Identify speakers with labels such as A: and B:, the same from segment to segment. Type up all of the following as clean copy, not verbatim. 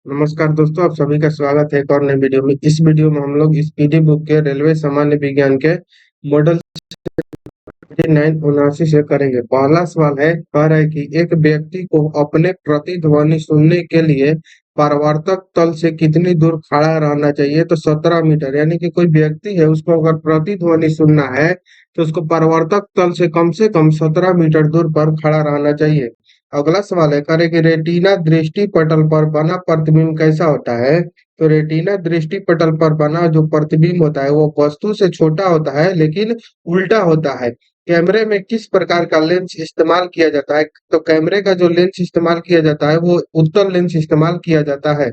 A: नमस्कार दोस्तों, आप सभी का स्वागत है एक और नए वीडियो में। इस वीडियो में हम लोग स्पीडी बुक के रेलवे सामान्य विज्ञान के मॉडल 979 से करेंगे। पहला सवाल है, कह रहा है कि एक व्यक्ति को अपने प्रतिध्वनि सुनने के लिए परावर्तक तल से कितनी दूर खड़ा रहना चाहिए? तो 17 मीटर। यानी कि कोई व्यक्ति है, उसको अगर प्रतिध्वनि सुनना है तो उसको परावर्तक तल से कम 17 मीटर दूर पर खड़ा रहना चाहिए। अगला सवाल है, करे कि रेटिना दृष्टि पटल पर बना प्रतिबिंब कैसा होता है? तो रेटिना दृष्टि पटल पर बना जो प्रतिबिंब होता है वो वस्तु से छोटा होता है लेकिन उल्टा होता है। कैमरे में किस प्रकार का लेंस इस्तेमाल किया जाता है? तो कैमरे का जो लेंस इस्तेमाल किया जाता है वो उत्तल लेंस इस्तेमाल किया जाता है।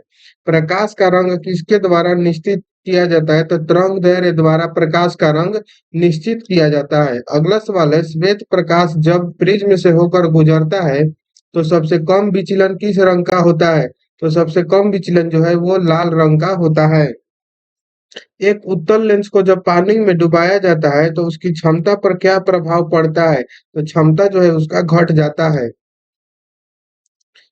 A: प्रकाश का रंग किसके द्वारा निश्चित किया जाता है? तो तरंगदैर्घ्य द्वारा प्रकाश का रंग निश्चित किया जाता है। अगला सवाल है, श्वेत प्रकाश जब प्रिज्म से होकर गुजरता है तो सबसे कम विचलन किस रंग का होता है? तो सबसे कम विचलन जो है वो लाल रंग का होता है। एक उत्तल लेंस को जब पानी में डुबाया जाता है तो उसकी क्षमता पर क्या प्रभाव पड़ता है? तो क्षमता जो है उसका घट जाता है।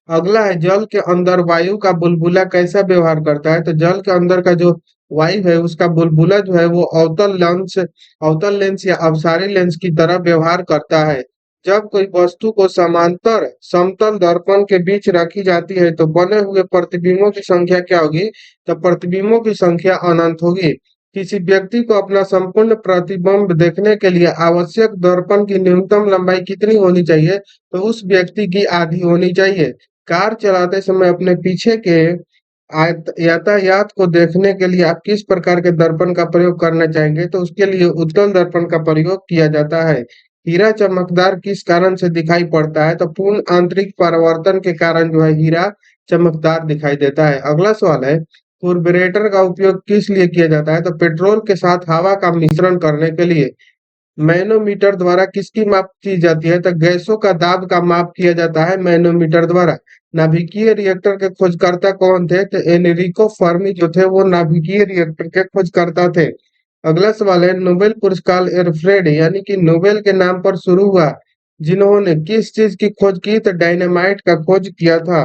A: अगला है, जल के अंदर वायु का बुलबुला कैसा व्यवहार करता है? तो जल के अंदर का जो वायु है उसका बुलबुला जो है वो अवतल लेंस या अपसारी लेंस की तरह व्यवहार करता है। जब कोई वस्तु को समांतर समतल दर्पण के बीच रखी जाती है तो बने हुए प्रतिबिंबों की संख्या क्या होगी? तो प्रतिबिंबों की संख्या अनंत होगी। किसी व्यक्ति को अपना संपूर्ण प्रतिबिंब देखने के लिए आवश्यक दर्पण की न्यूनतम लंबाई कितनी होनी चाहिए? तो उस व्यक्ति की आधी होनी चाहिए। कार चलाते समय अपने पीछे के यातायात को देखने के लिए आप किस प्रकार के दर्पण का प्रयोग करना चाहेंगे? तो उसके लिए उत्तल दर्पण का प्रयोग किया जाता है। हीरा चमकदार किस कारण से दिखाई पड़ता है? तो पूर्ण आंतरिक परावर्तन के कारण जो है हीरा चमकदार दिखाई देता है। अगला सवाल है, कार्बोरेटर का उपयोग किस लिए किया जाता है? तो पेट्रोल के साथ हवा का मिश्रण करने के लिए। मैनोमीटर द्वारा किसकी माप की जाती है? तो गैसों का दाब का माप किया जाता है मैनोमीटर द्वारा। नाभिकीय रिएक्टर के खोजकर्ता कौन थे? तो एनरिको फर्मी जो थे वो नाभिकीय रिएक्टर के खोजकर्ता थे। अगला सवाल है, नोबेल पुरस्कार एल्फ्रेड यानी कि नोबेल के नाम पर शुरू हुआ, जिन्होंने किस चीज की खोज की? तो डायनामाइट का खोज किया था।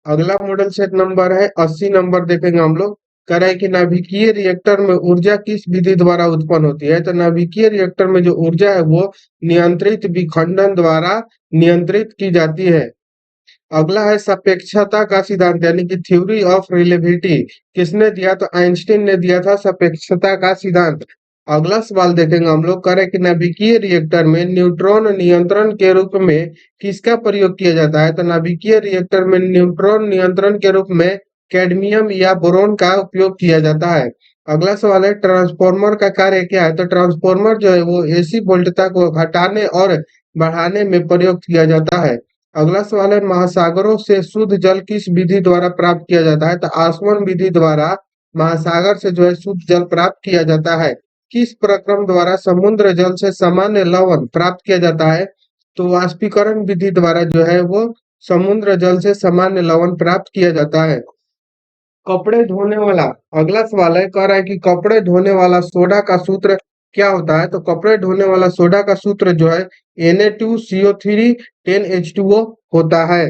A: अगला मॉडल सेट नंबर है 80 नंबर, देखेंगे हम लोग। कह रहा है कि नाभिकीय रिएक्टर में ऊर्जा किस विधि द्वारा उत्पन्न होती है? तो नाभिकीय रिएक्टर में जो ऊर्जा है वो नियंत्रित विखंडन द्वारा नियंत्रित की जाती है। अगला है सापेक्षता का सिद्धांत यानी कि थ्योरी ऑफ रिलेटिविटी, किसने दिया? तो आइंस्टीन ने दिया था सापेक्षता का सिद्धांत। अगला सवाल देखेंगे हम लोग, करें कि नाभिकीय रिएक्टर में न्यूट्रॉन नियंत्रण के रूप में किसका प्रयोग किया जाता है? तो नाभिकीय रिएक्टर में न्यूट्रॉन नियंत्रण के रूप में कैडमियम या बोरोन का उपयोग किया जाता है। अगला सवाल है, ट्रांसफार्मर का कार्य क्या है? तो ट्रांसफार्मर जो है वो एसी वोल्टता को घटाने और बढ़ाने में प्रयोग किया जाता है। अगला सवाल है, महासागरों से शुद्ध जल किस विधि द्वारा प्राप्त किया जाता है? तो आसवन विधि द्वारा महासागर से जो है शुद्ध जल प्राप्त किया जाता है। किस प्रक्रम द्वारा समुद्र जल से सामान्य लवण प्राप्त किया जाता है? तो वाष्पीकरण विधि द्वारा जो है वो समुद्र जल से सामान्य लवण प्राप्त किया जाता है। कपड़े धोने वाला, अगला सवाल है, कह रहा है कि कपड़े धोने वाला सोडा का सूत्र क्या होता है? तो कपड़े धोने वाला सोडा का सूत्र जो है Na2CO3 10H2O होता है।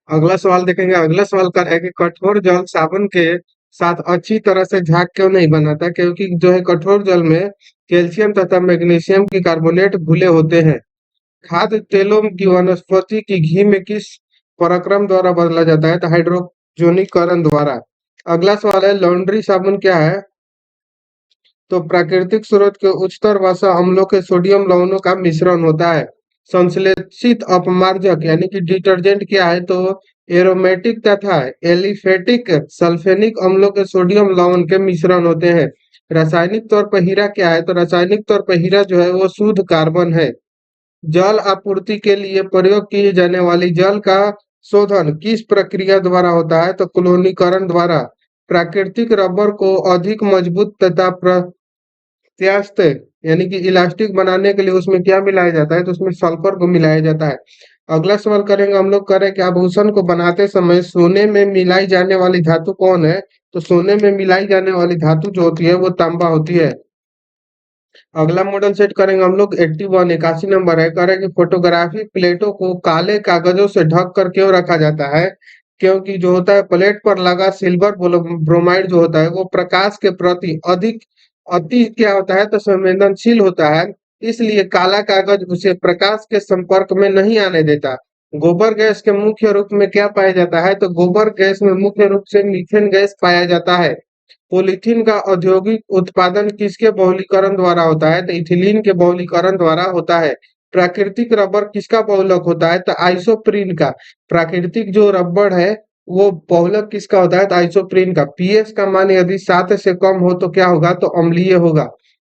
A: अगला सवाल देखेंगे। अगला सवाल कर है कि कठोर जल साबुन के साथ अच्छी तरह से झाग क्यों नहीं बनाता? क्योंकि जो है कठोर जल में कैल्शियम तथा मैग्नीशियम की कार्बोनेट घुले होते हैं। खाद्य तेलों की वनस्पति की घी में किस पराक्रम द्वारा बदला जाता है? तो हाइड्रोजनीकरण द्वारा। अगला सवाल है, लॉन्ड्री साबुन क्या है? तो प्राकृतिक स्रोत के उच्चतर वसा अम्लों के सोडियम लवणों का मिश्रण होता है। संश्लेषित अपमार्जक यानी कि डिटर्जेंट क्या है? तो एरोमेटिक तथा एलिफेटिक सल्फेनिक अम्लों के सोडियम लवण के मिश्रण होते हैं। रासायनिक तौर पर हीरा क्या है? तो रासायनिक तौर पर हीरा जो है वो शुद्ध कार्बन है। जल आपूर्ति के लिए प्रयोग की जाने वाली जल का शोधन किस प्रक्रिया द्वारा होता है? तो क्लोनीकरण द्वारा। प्राकृतिक रबर को अधिक मजबूत तथा प्रत्यास्थ यानी कि इलास्टिक बनाने के लिए उसमें क्या मिलाया जाता है? तो उसमें सल्फर को मिलाया जाता है। अगला सवाल करेंगे हम लोग, करें कि आभूषण को बनाते समय सोने में मिलाई जाने वाली धातु कौन है? तो सोने में मिलाई जाने वाली धातु जो होती है वो तांबा होती है। अगला मॉडल सेट करेंगे हम लोग 81 81 नंबर है। कह रहे हैं कि फोटोग्राफी प्लेटों को काले कागजों से ढक कर क्यों रखा जाता है? क्योंकि जो होता है प्लेट पर लगा सिल्वर ब्रोमाइड जो होता है वो प्रकाश के प्रति अधिक अति क्या होता है तो संवेदनशील होता है। इसलिए काला कागज उसे प्रकाश के संपर्क में नहीं आने देता। गोबर गैस के मुख्य रूप में क्या पाया जाता है? तो गोबर गैस में मुख्य रूप से मीथेन गैस पाया जाता है। पॉलीथीन का औद्योगिक उत्पादन किसके बहुलीकरण द्वारा होता है? तो इथिलीन के बहुलीकरण द्वारा होता है। प्राकृतिक रबर किसका बहुलक होता है? तो आइसोप्रीन का। प्राकृतिक जो रबर है वो बहुलक किसका होता है? तो आइसोप्रीन का। पीएच का मान यदि 7 से कम हो तो क्या होगा? तो अम्लीय होगा।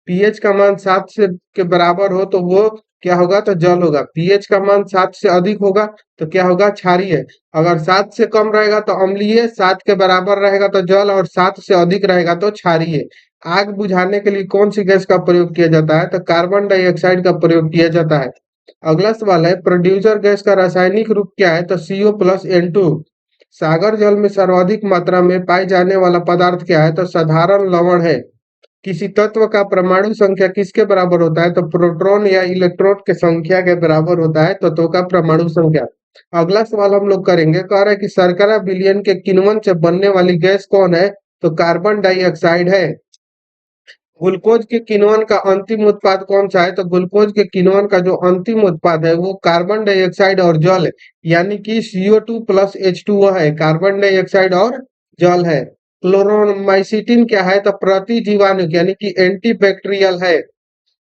A: पीएच का मान 7 से के बराबर हो तो वो क्या होगा? तो जल होगा। पीएच का मान 7 से अधिक होगा तो क्या होगा? क्षारीय। अगर 7 से कम रहेगा तो अम्लीय, 7 के बराबर रहेगा तो जल और 7 से अधिक रहेगा तो क्षारीय। आग बुझाने के लिए कौन सी गैस का प्रयोग किया जाता है? तो कार्बन डाइऑक्साइड का प्रयोग किया जाता है। अगला सवाल है प्रोड्यूसर गैस का रासायनिक रूप क्या है? तो CO+N2। सागर जल में सर्वाधिक मात्रा में पाए जाने वाला पदार्थ क्या है? तो साधारण लवण है। किसी तत्व का परमाणु संख्या किसके बराबर होता है? तो प्रोटॉन या इलेक्ट्रॉन के संख्या के बराबर होता है तत्व का परमाणु संख्या। अगला सवाल हम लोग करेंगे। कह रहे हैं कि शर्करा विलयन के किण्वन से बनने वाली गैस कौन है? तो कार्बन डाइऑक्साइड है। ग्लूकोज के किण्वन का अंतिम उत्पाद कौन सा है? तो ग्लूकोज के किण्वन का जो अंतिम उत्पाद है वो कार्बन डाइऑक्साइड और जल है। यानी कि CO2+H2O है। कार्बन डाइऑक्साइड और जल है। क्लोरोमाइसिटिन क्या है? तो प्रतिजीवाणु यानी कि एंटीबैक्टीरियल है।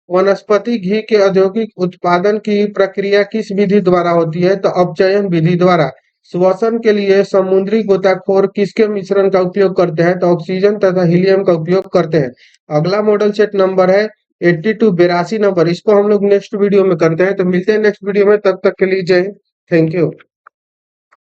A: वनस्पति घी के औद्योगिक उत्पादन की प्रक्रिया किस विधि द्वारा होती है? तो अपचयन विधि द्वारा। श्वसन के लिए समुद्री गोताखोर किसके मिश्रण का उपयोग करते हैं? तो ऑक्सीजन तथा हीलियम का उपयोग करते हैं। अगला मॉडल सेट नंबर है 82 82 नंबर। इसको हम लोग नेक्स्ट वीडियो में करते हैं। तो मिलते हैं नेक्स्ट वीडियो में, तब तक के लिए जय हिंद। Thank you.